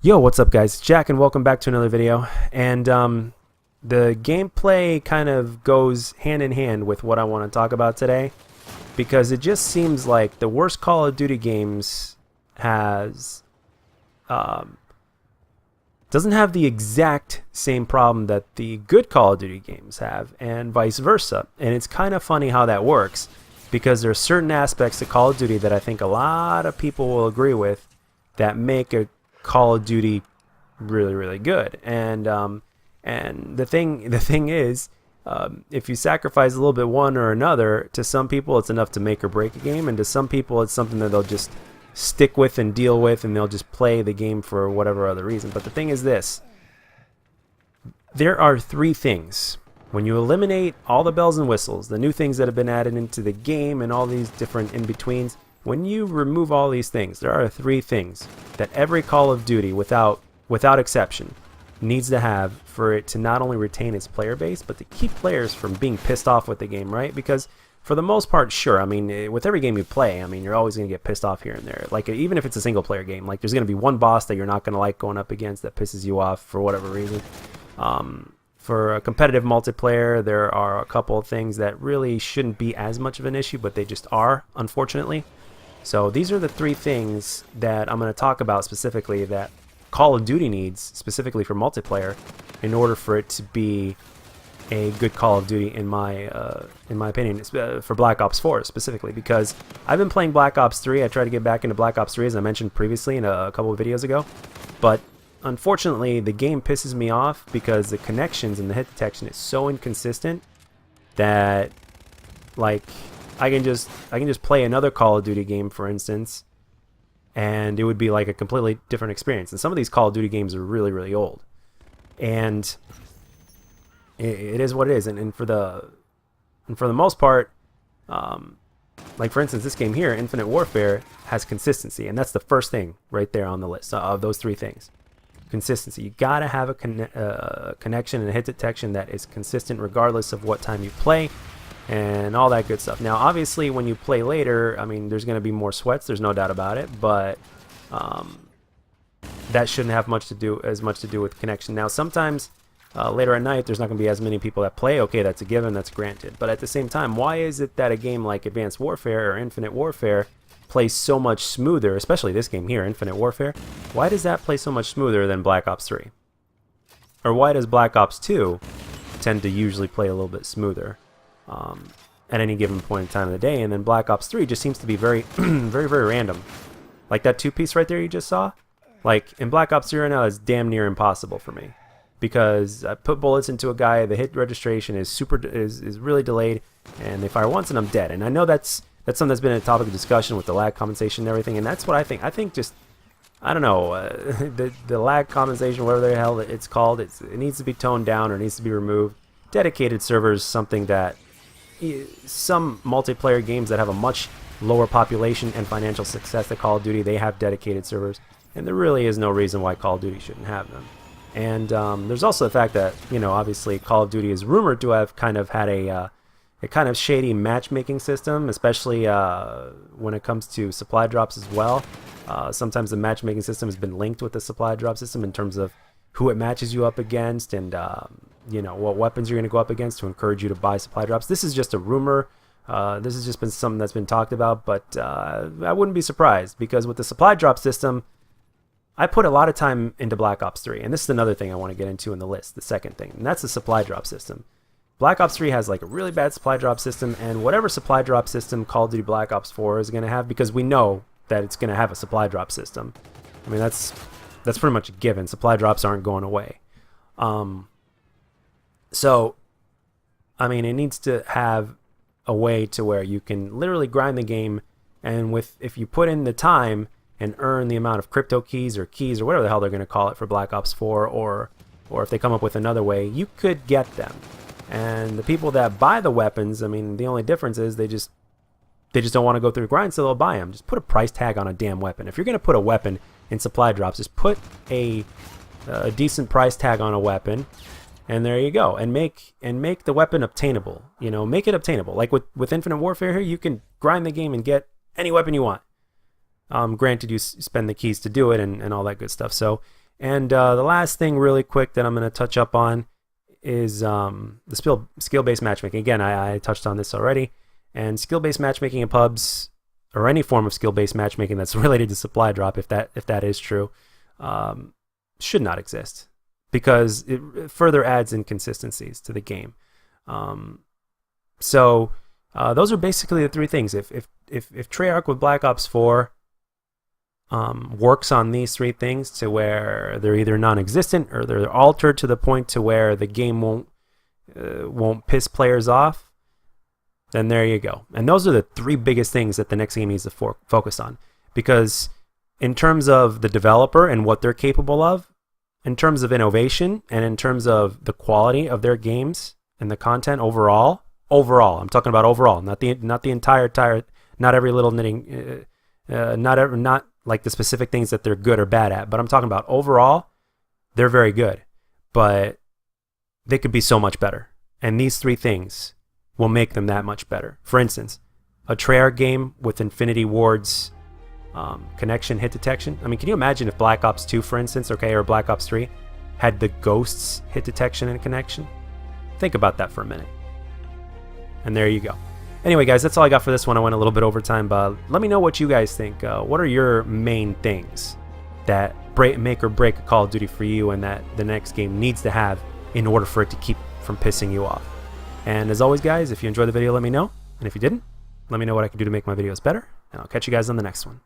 Yo, what's up guys? It's Jack and welcome back to another video. And the gameplay kind of goes hand in hand with what I want to talk about today, because it just seems like the worst Call of Duty games has doesn't have the exact same problem that the good Call of Duty games have, and vice versa. And it's kind of funny how that works, because there are certain aspects of Call of Duty that I think a lot of people will agree with that make a Call of Duty really good. And the thing is, if you sacrifice a little bit one or another, to some people it's enough to make or break a game, and to some people it's something that they'll just stick with and deal with, and they'll just play the game for whatever other reason. But the thing is this: there are three things. When you eliminate all the bells and whistles, the new things that have been added into the game and all these different in-betweens, when you remove all these things, there are three things that every Call of Duty, without exception, needs to have for it to not only retain its player base, but to keep players from being pissed off with the game, right? Because for the most part, sure, I mean, with every game you play, I mean, you're always going to get pissed off here and there. Like, even if it's a single-player game, like, there's going to be one boss that you're not going to like going up against that pisses you off for whatever reason. For a competitive multiplayer, there are a couple of things that really shouldn't be as much of an issue, but they just are, unfortunately. So these are the three things that I'm going to talk about specifically that Call of Duty needs, specifically for multiplayer, in order for it to be a good Call of Duty, in my opinion, for Black Ops 4 specifically. Because I've been playing Black Ops 3. I tried to get back into Black Ops 3, as I mentioned previously in a couple of videos ago, but unfortunately the game pisses me off because the connections and the hit detection is so inconsistent that, like, I can just play another Call of Duty game, for instance, and it would be like a completely different experience. And some of these Call of Duty games are really old, and it is what it is. And for the most part, like for instance, this game here, Infinite Warfare, has consistency, and that's the first thing right there on the list of those three things. Consistency. You gotta have a connection and a hit detection that is consistent regardless of what time you play, and all that good stuff. Now, obviously, when you play later, I mean, there's going to be more sweats. There's no doubt about it. But that shouldn't have as much to do with connection. Now, sometimes later at night, there's not going to be as many people that play. Okay, that's a given. That's granted. But at the same time, why is it that a game like Advanced Warfare or Infinite Warfare plays so much smoother, especially this game here, Infinite Warfare? Why does that play so much smoother than Black Ops 3? Or why does Black Ops 2 tend to usually play a little bit smoother at any given point in time of the day, and then Black Ops 3 just seems to be very very random? Like that two-piece right there you just saw, like in Black Ops 3 right now, is damn near impossible for me, because I put bullets into a guy, the hit registration is really delayed, and they fire once and I'm dead. And I know that's something that's been a topic of discussion with the lag compensation and everything, and that's what I think just, I don't know, the lag compensation, whatever the hell it's called, it needs to be toned down or needs to be removed. Dedicated servers, something that some multiplayer games that have a much lower population and financial success than Call of Duty, they have dedicated servers, and there really is no reason why Call of Duty shouldn't have them. And there's also the fact that, you know, obviously Call of Duty is rumored to have kind of had a kind of shady matchmaking system, especially when it comes to supply drops as well. Sometimes the matchmaking system has been linked with the supply drop system in terms of who it matches you up against, and you know, what weapons you're going to go up against to encourage you to buy supply drops. This is just a rumor. This has just been something that's been talked about, but I wouldn't be surprised, because with the supply drop system, I put a lot of time into Black Ops 3, and this is another thing I want to get into in the list, the second thing, and that's the supply drop system. Black Ops 3 has like a really bad supply drop system, and whatever supply drop system Call of Duty Black Ops 4 is going to have, because we know that it's going to have a supply drop system. I mean, that's pretty much a given. Supply drops aren't going away. So, I mean, it needs to have a way to where you can literally grind the game, and if you put in the time and earn the amount of crypto keys or whatever the hell they're going to call it for Black Ops 4, or if they come up with another way, you could get them. And the people that buy the weapons, I mean, the only difference is they just don't want to go through the grind, so they'll buy them. Just put a price tag on a damn weapon. If you're going to put a weapon in supply drops, just put a decent price tag on a weapon, and there you go. And make the weapon obtainable. You know, make it obtainable. Like with Infinite Warfare here, you can grind the game and get any weapon you want. Granted, you spend the keys to do it and all that good stuff. So And the last thing really quick that I'm going to touch up on is the skill-based matchmaking. Again, I touched on this already. And skill-based matchmaking in pubs, or any form of skill-based matchmaking that's related to supply drop, if that is true, should not exist, because it further adds inconsistencies to the game. So those are basically the three things. If Treyarch with Black Ops 4 works on these three things to where they're either non-existent or they're altered to the point to where the game won't piss players off, then there you go. And those are the three biggest things that the next game needs to focus on. Because in terms of the developer and what they're capable of, in terms of innovation, and in terms of the quality of their games and the content overall, I'm talking about overall, not the entire, not every little knitting, not like the specific things that they're good or bad at, but I'm talking about overall, they're very good, but they could be so much better. And these three things will make them that much better. For instance, a Treyarch game with Infinity Ward's connection hit detection. I mean, can you imagine if Black Ops 2, for instance, or Black Ops 3 had the Ghosts hit detection and connection? Think about that for a minute. And there you go. Anyway, guys, that's all I got for this one. I went a little bit over time, but let me know what you guys think. What are your main things that make or break a Call of Duty for you, and that the next game needs to have in order for it to keep from pissing you off? And as always, guys, if you enjoyed the video, let me know. And if you didn't, let me know what I can do to make my videos better. And I'll catch you guys on the next one.